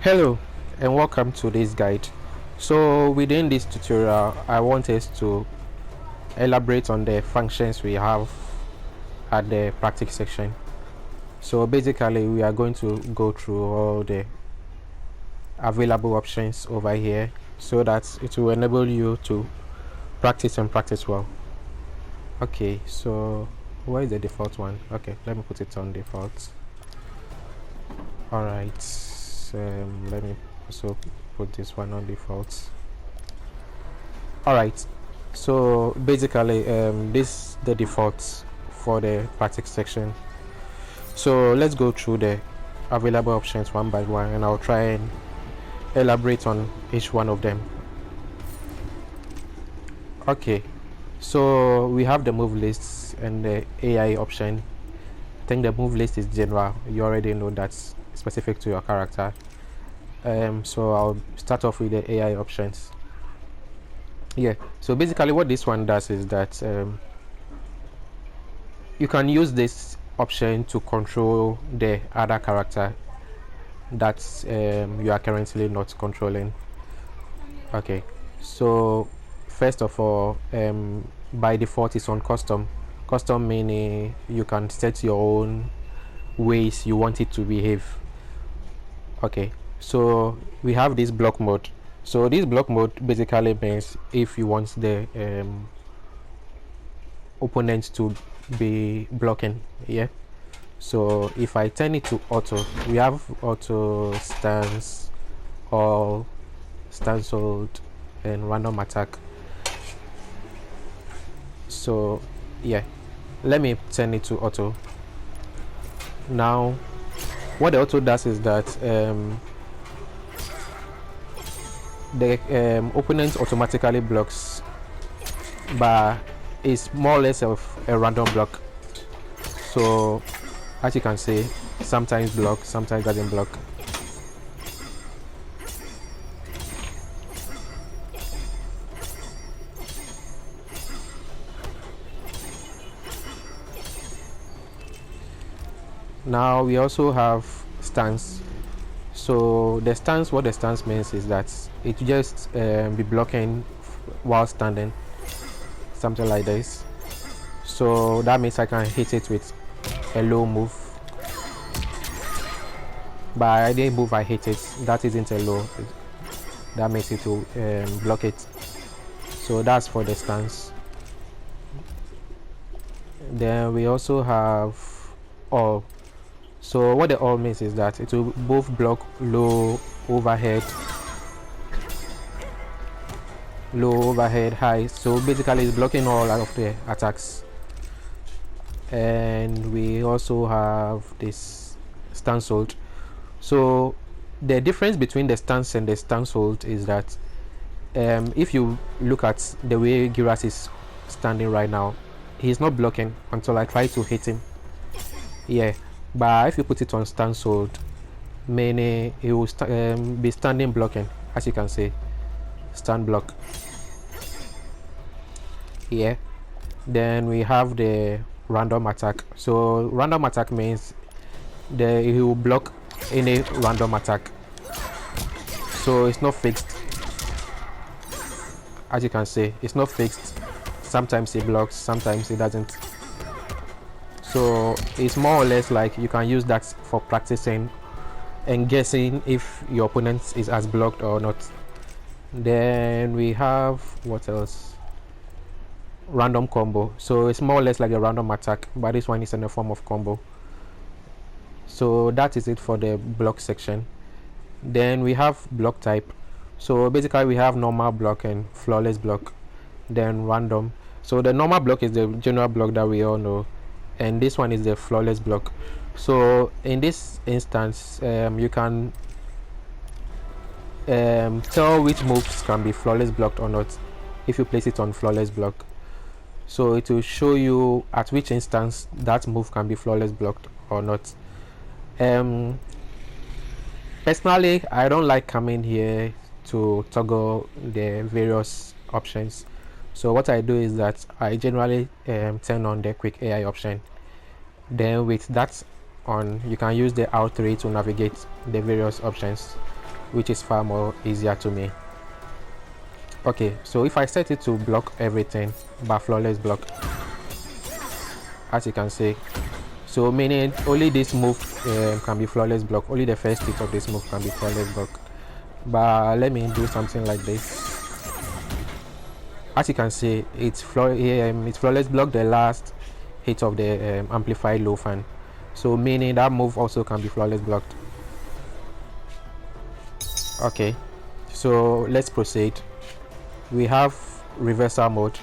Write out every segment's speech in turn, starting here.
Hello and welcome to this guide. So within this tutorial I want us to elaborate on the functions we have at the practice section. So basically we are going to go through all the available options over here so that it will enable you to practice and practice well. Okay, so where is the default one? Okay, let me put it on default. Alright, let me also put this one on default. Alright, so basically this is the default for the practice section. So let's go through the available options one by one and I'll try and elaborate on each one of them. Okay, so we have the move lists and the AI option. I think the move list is general, you already know that's specific to your character. So I'll start off with the AI options. Yeah, so basically what this one does is that you can use this option to control the other character that you are currently not controlling. Okay, so first of all, by default it's on custom meaning you can set your own ways you want it to behave. Okay, so we have this block mode. So this block mode basically means if you want the opponent to be blocking. Yeah, so if I turn it to auto, we have auto, stance, all, stance hold, and random attack. So yeah, let me turn it to auto. Now what the auto does is that the opponent automatically blocks, but it's more or less of a random block. So as you can see, sometimes block, sometimes doesn't block. Now we also have stance. So the stance, what the stance means is that it just be blocking while standing, something like this. So that means I can hit it with a low move, but I didn't move, I hit it, that isn't a low, that makes it to block it. So that's for the stance. Then we also have all. So what the all means is that it will both block low, overhead, high. So basically it's blocking all of the attacks. And we also have this stance hold. So the difference between the stance and the stance hold is that if you look at the way Giras is standing right now, he's not blocking until I try to hit him. Yeah, but if you put it on stance hold, meaning he will be standing blocking, as you can see, stand block. Yeah, then we have the random attack. So random attack means he will block any random attack, so it's not fixed. As you can see, it's not fixed. Sometimes it blocks, sometimes it doesn't. So it's more or less like you can use that for practicing and guessing if your opponent is as blocked or not. Then we have what else? Random combo. So it's more or less like a random attack, but this one is in the form of combo. So that is it for the block section. Then we have block type. So basically we have normal block and flawless block, then random. So the normal block is the general block that we all know, and this one is the flawless block. So in this instance you can tell which moves can be flawless blocked or not if you place it on flawless block. So it will show you at which instance that move can be flawless blocked or not. Personally, I don't like coming here to toggle the various options. So what I do is that I generally turn on the quick AI option. Then with that on, you can use the R3 to navigate the various options. which is far more easier to me. Okay, so if I set it to block everything, but flawless block, as you can see, so meaning only this move can be flawless block, only the first hit of this move can be flawless block. But let me do something like this. As you can see, it's flawless block the last hit of the amplified low fan, so meaning that move also can be flawless blocked. Okay, so let's proceed. We have reversal mode.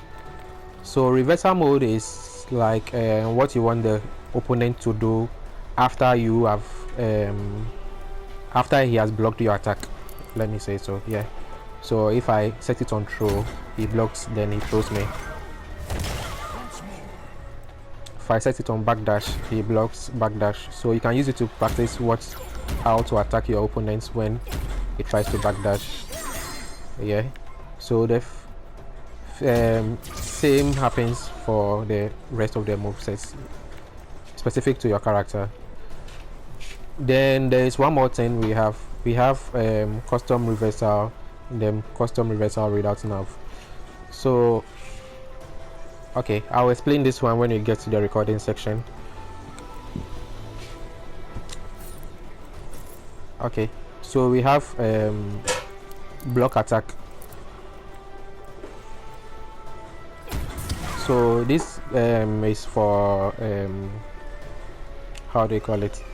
So reversal mode is like what you want the opponent to do after you have after he has blocked your attack, let me say so. Yeah, so if I set it on throw, he blocks, then he throws me. If I set it on backdash, he blocks backdash. So you can use it to practice how to attack your opponents when he tries to backdash. Yeah, so the same happens for the rest of the movesets specific to your character. Then there is one more thing we have custom reversal, then custom reversal without nav. So okay, I'll explain this one when we get to the recording section. Okay, so we have block attack. So this is for how do you call it,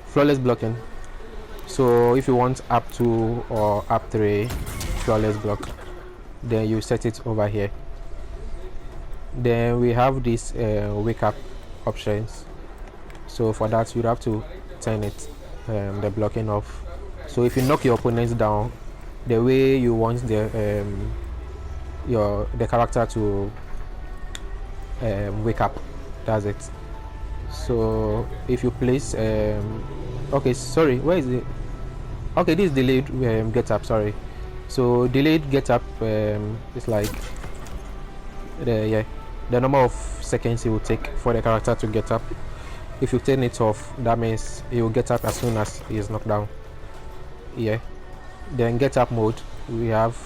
flawless blocking. So if you want up 2 or up 3 flawless block, then you set it over here. Then we have this wake up options. So for that, you'd have to turn it the blocking off. So if you knock your opponents down the way you want the character to wake up, that's it. So if you place okay, sorry, where is it? Okay, this is delayed get up, sorry. So delayed get up is like the number of seconds it will take for the character to get up. If you turn it off, that means he will get up as soon as he is knocked down. Yeah. Then get up mode, we have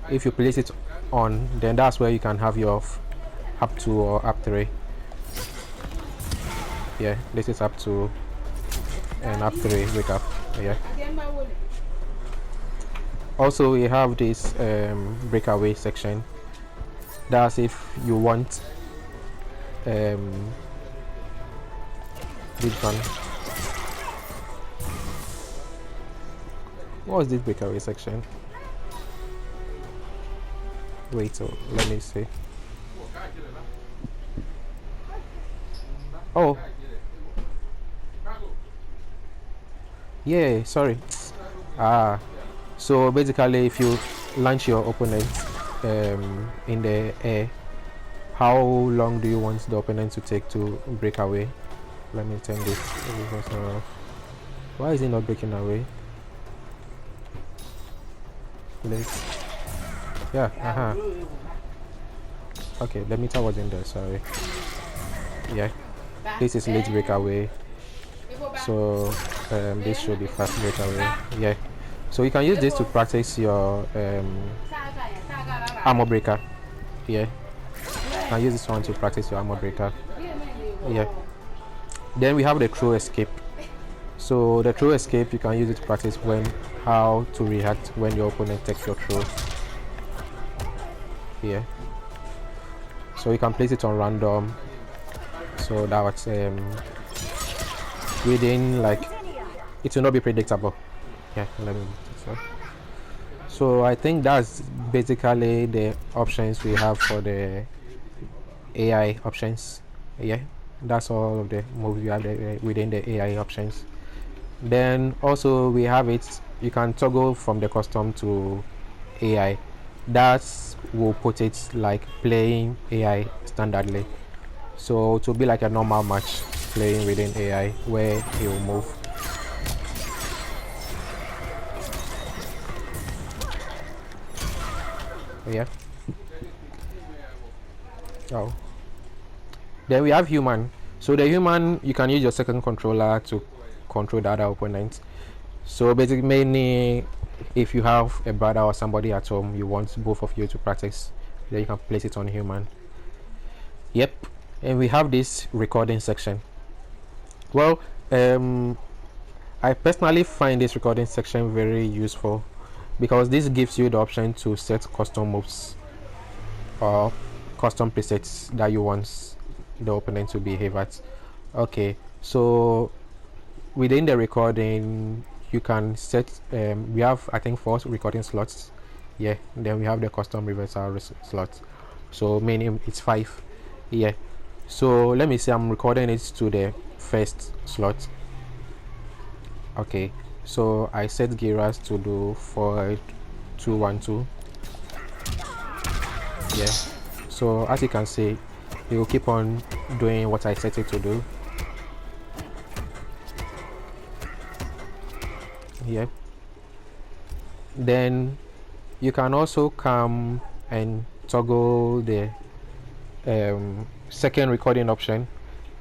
if you place it on, then that's where you can have your up 2 or up 3. Yeah, this is up 2 and up 3 wake up. Yeah. Also we have this breakaway section. That's if you want this one. What was this breakaway section? Wait, so let me see. Oh yeah, sorry. So basically if you launch your opponent in the air, how long do you want the opponent to take to break away? Let me turn this. Why is it not breaking away? Let's, yeah, okay, let me tell what's in there, sorry. Yeah, this is late breakaway, so this should be fast breakaway. Yeah, so you can use this to practice your armor breaker. Yeah, you can use this one to practice your armor breaker. Yeah, then we have the throw escape. So the throw escape, you can use it to practice how to react when your opponent takes your throw. Yeah, so you can place it on random, so that was within, like, it will not be predictable. Yeah, let me so I think that's basically the options we have for the AI options. Yeah, that's all of the moves you have within the AI options. Then also we have it, you can toggle from the custom to AI. That will put it like playing AI standardly, so to be like a normal match playing within AI where it will move. Yeah. Oh, then we have human. So the human, you can use your second controller to control the other opponent. So basically, mainly if you have a brother or somebody at home, you want both of you to practice, then you can place it on human. Yep. And we have this recording section. Well, I personally find this recording section very useful because this gives you the option to set custom moves or custom presets that you want the opponent to behave at. Okay, so within the recording you can set we have I think 4 recording slots. Yeah, then we have the custom reversal slot, so meaning it's 5. Yeah, so let me say I'm recording it to the first slot. Okay, so I set Giras to do 4212. Yeah, so as you can see, it will keep on doing what I set it to do. Yep. Then you can also come and toggle the second recording option.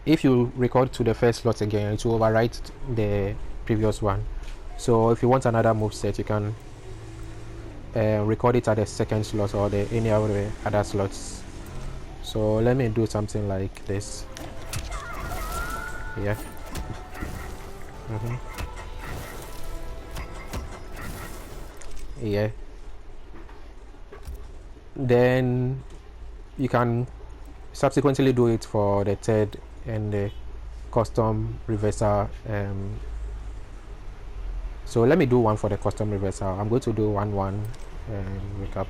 If you record to the first slot again, it will overwrite the previous one. So if you want another move set, you can record it at the second slot or the any other slots. So let me do something like this. Yeah. Yeah. Then you can subsequently do it for the third and the custom reversal. So let me do one for the custom reversal. I'm going to do 1-1 and wake up.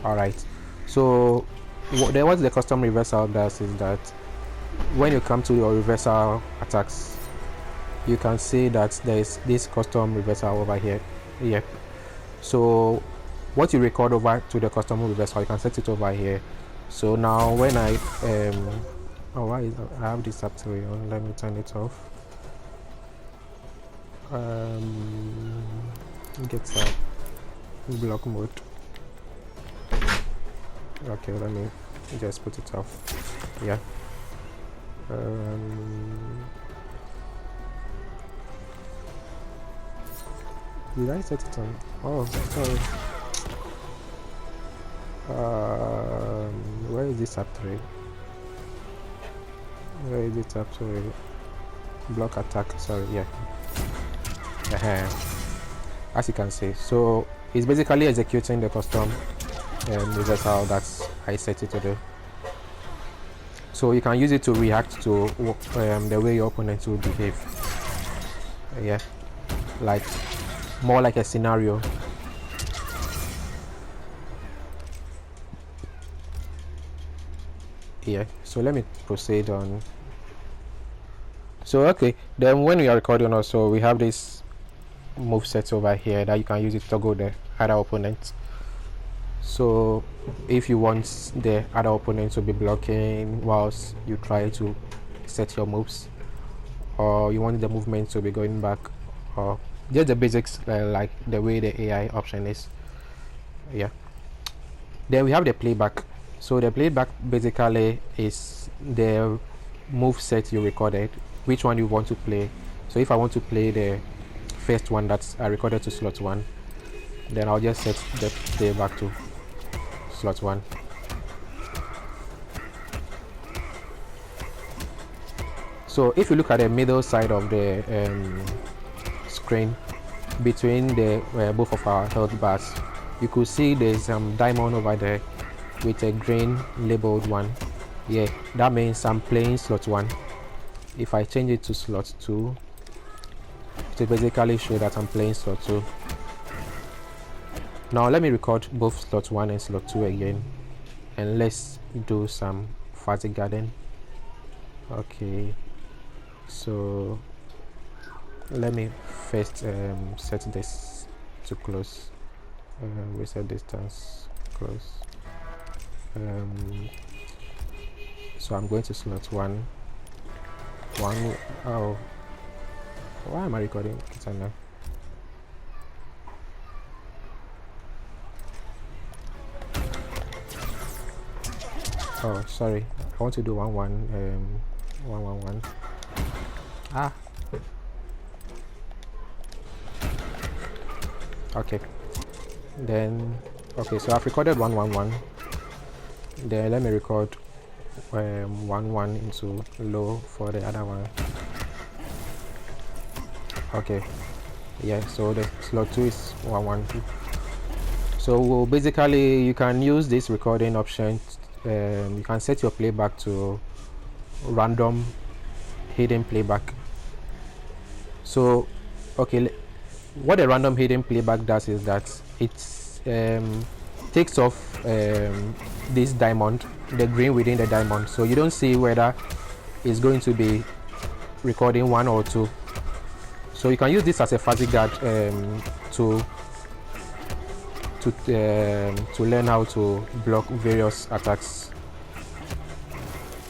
All right, so what the custom reversal does is that when you come to your reversal attacks, you can see that there is this custom reversal over here. Yep. So what you record over to the custom reversal, you can set it over here. So now when I oh, why is I have this up to on? Let me turn it off. Get block mode. Okay, let me just put it off. Yeah. Did I set it on? Oh, sorry. Where is this up to? Where is it up to? Block attack. Sorry, yeah. As you can see, so it's basically executing the custom reversal that I set it to do. So you can use it to react to the way your opponent will behave. Yeah, like more like a scenario. Yeah, so let me proceed on. So okay, then when we are recording also, we have this move set over here that you can use it to toggle the other opponent. So if you want the other opponent to be blocking whilst you try to set your moves, or you want the movement to be going back, or just the basics like the way the AI option is. Yeah, then we have the playback. So the playback basically is the move set you recorded, which one you want to play. So if I want to play the first one that's I recorded to slot 1, then I'll just set the playback to slot 1. So if you look at the middle side of the screen between the both of our health bars, you could see there's some diamond over there with a green labeled 1. Yeah, that means I'm playing slot 1. If I change it to slot 2, it will basically show that I'm playing slot 2. Now let me record both slot 1 and slot 2 again, and let's do some fuzzy garden. Okay, so let me first set this to close. Reset distance, close. So I'm going to slot 1. Oh, why am I recording it now? Oh, sorry, I want to do 1-1 1-1-1. Ah, okay. Then okay, so I've recorded 111. Then let me record 1 into low for the other one. Okay, yeah, so the slot 2 is 112. So basically you can use this recording option. You can set your playback to random hidden playback. So okay, what a random hidden playback does is that it takes off this diamond, the green within the diamond, so you don't see whether it's going to be recording 1 or 2. So you can use this as a fuzzy guard to learn how to block various attacks.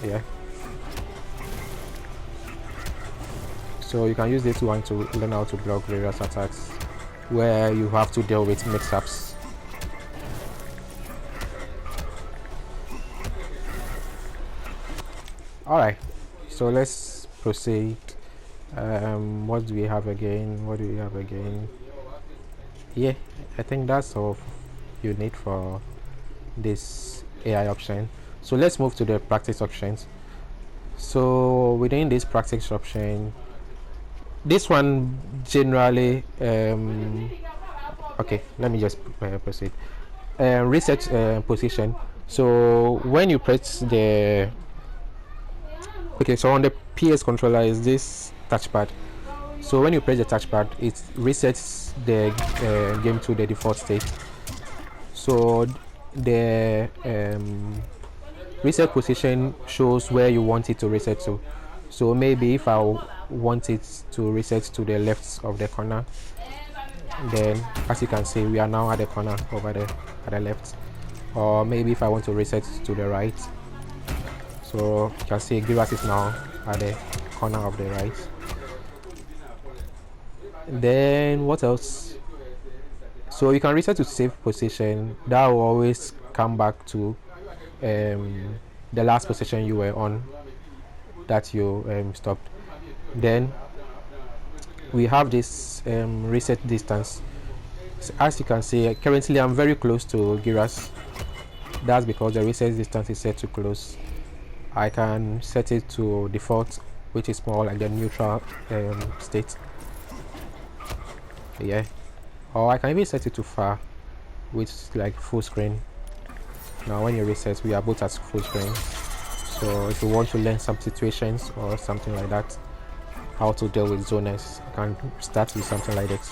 Yeah, so you can use this one to learn how to block various attacks where you have to deal with mix-ups. Alright, so let's proceed. What do we have again? Yeah, I think that's all you need for this AI option. So let's move to the practice options. So within this practice option, this one generally okay, let me just proceed. Reset position. So when you press the okay, so on the PS controller is this touchpad. So when you press the touchpad, it resets the game to the default state. So the reset position shows where you want it to reset to. So maybe if I want it to reset to the left of the corner, then as you can see we are now at the corner over there at the left. Or maybe if I want to reset to the right, so you can see Giras is now at the corner of the right. Then what else? So you can reset to save position. That will always come back to the last position you were on that you stopped. Then we have this reset distance. So as you can see, currently I'm very close to Giras. That's because the reset distance is set to close. I can set it to default, which is more like the neutral state. Yeah, or I can even set it to far, which is like full screen. Now when you reset, we are both at full screen. So if you want to learn some situations or something like that, how to deal with zoners, you can start with something like this.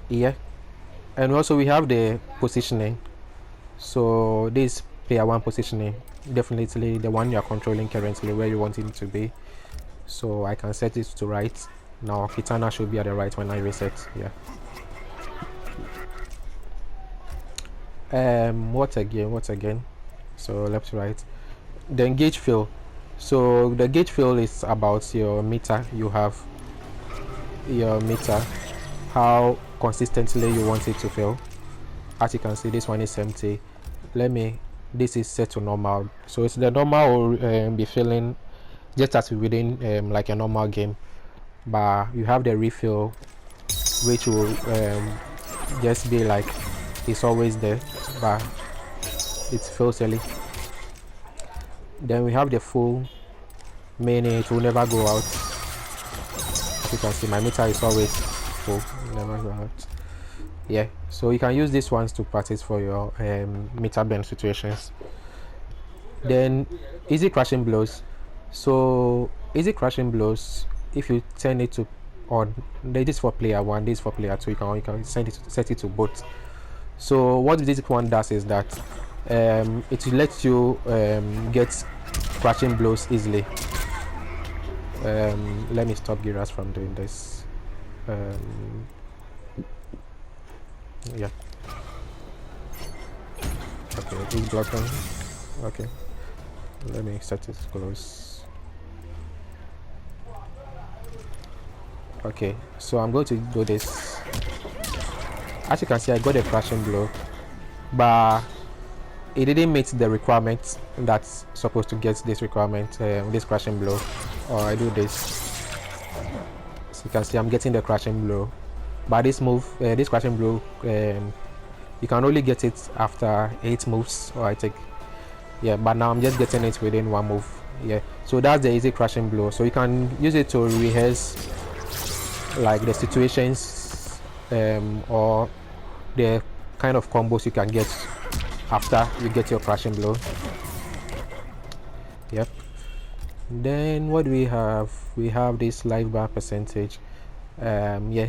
Yeah, and also we have the positioning. So this player 1 positioning, definitely the one you are controlling currently, where you want it to be. So I can set it to right. Now Kitana should be at the right when I reset. Yeah. What again? So left to right. Then gauge fill. So the gauge fill is about your meter. You have your meter, how consistently you want it to fill. As you can see, this one is empty. This is set to normal, so it's the normal will be filling just as within like a normal game, but you have the refill, which will just be like it's always there, but it feels early. Then we have the full, meaning it will never go out. As you can see, my meter is always full, never go out. Yeah, so you can use these ones to practice for your meter bend situations. Then easy crashing blows. So easy crashing blows, if you turn it to on, this is for player 1, this is for player 2, you can set it to both. So what this one does is that it lets you get crashing blows easily. Let me stop Giras from doing this. Yeah, okay, it's blocking. Okay, let me set it close. Okay, so I'm going to do this. As you can see, I got a crashing blow, but it didn't meet the requirement that's supposed to get this requirement, this crashing blow. Or I do this, so you can see I'm getting the crashing blow. But this move, this crashing blow, you can only get it after 8 moves, or I think, yeah, but now I'm just getting it within 1 move. Yeah, so that's the easy crashing blow. So you can use it to rehearse like the situations or the kind of combos you can get after you get your crashing blow. Yep. Then what do we have? We have this life bar percentage. Yeah,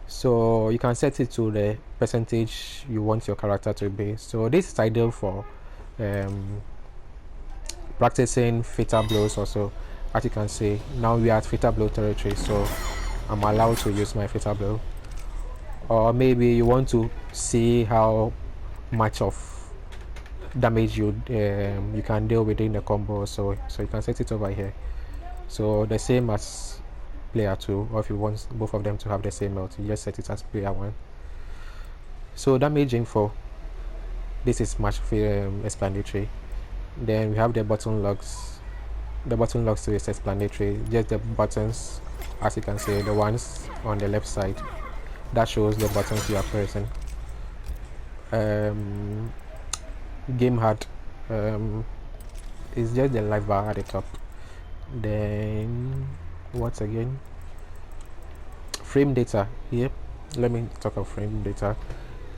so you can set it to the percentage you want your character to be. So this is ideal for practicing fatal blows also. As you can see, now we are at fatal blow territory, so I'm allowed to use my fatal blow. Or maybe you want to see how much of damage you can deal within the combo, so you can set it over here. So the same as player 2, or if you want both of them to have the same melt, you just set it as player 1. So damage info, this is much explanatory. Then we have the button logs. The button logs is explanatory, just the buttons, as you can see, the ones on the left side, that shows the buttons you are pressing. Game HUD is just the live bar at the top. Then what again? Frame data. Yep, let me talk of frame data.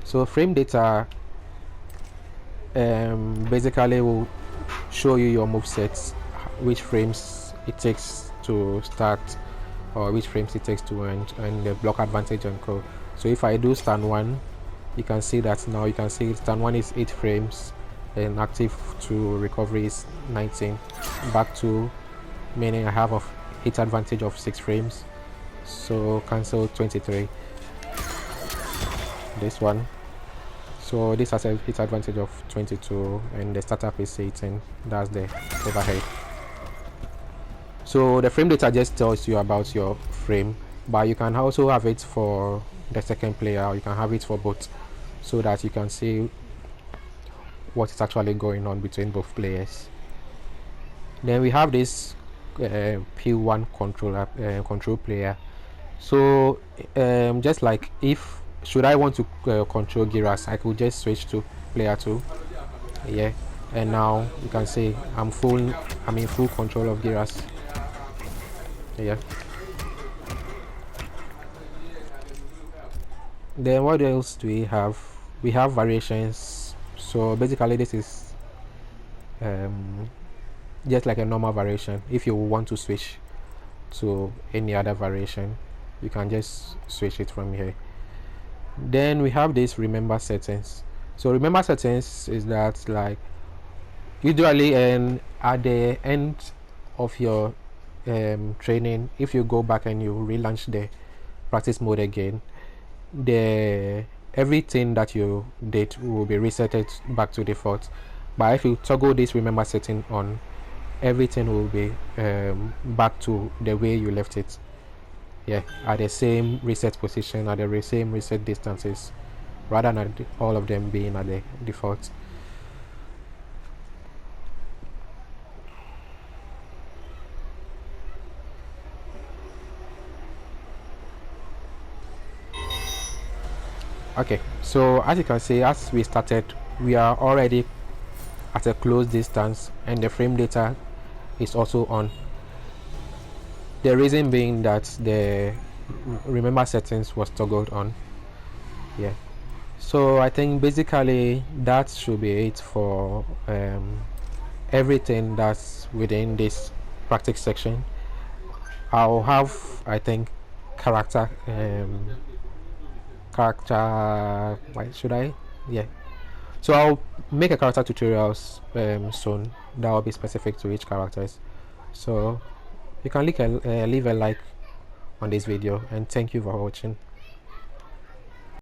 So frame data basically will show you your move sets, which frames it takes to start or which frames it takes to end, and the block advantage and co. So if I do stand 1, you can see that now you can see stand 1 is 8 frames and active to recovery is 19. Back to, meaning I have a hit advantage of 6 frames, so cancel 23. This one, so this has a hit advantage of 22 and the startup is 18. That's the overhead. So the frame data just tells you about your frame, but you can also have it for the second player, or you can have it for both, so that you can see what is actually going on between both players. Then we have this P1 control player. So just like if should I want to control Giras, I could just switch to player 2. Yeah, and now you can see I'm in full control of Giras. Yeah. Then what else do we have? We have variations. So basically this is just like a normal variation. If you want to switch to any other variation, you can just switch it from here. Then we have this remember settings. So remember settings is that, like, usually at the end of your training, if you go back and you relaunch the practice mode again, everything that you did will be resetted back to default. But if you toggle this remember setting on, everything will be back to the way you left it. Yeah, at the same reset position, at the same reset distances, rather than all of them being at the default. Okay, so as you can see, as we started, we are already at a close distance and the frame data is also on. The reason being that the remember settings was toggled on. Yeah, so I think basically that should be it for everything that's within this practice section. I'll have, I think, character why should I, yeah, so I'll make a character tutorials soon that will be specific to each characters. So you can leave a like on this video, and thank you for watching.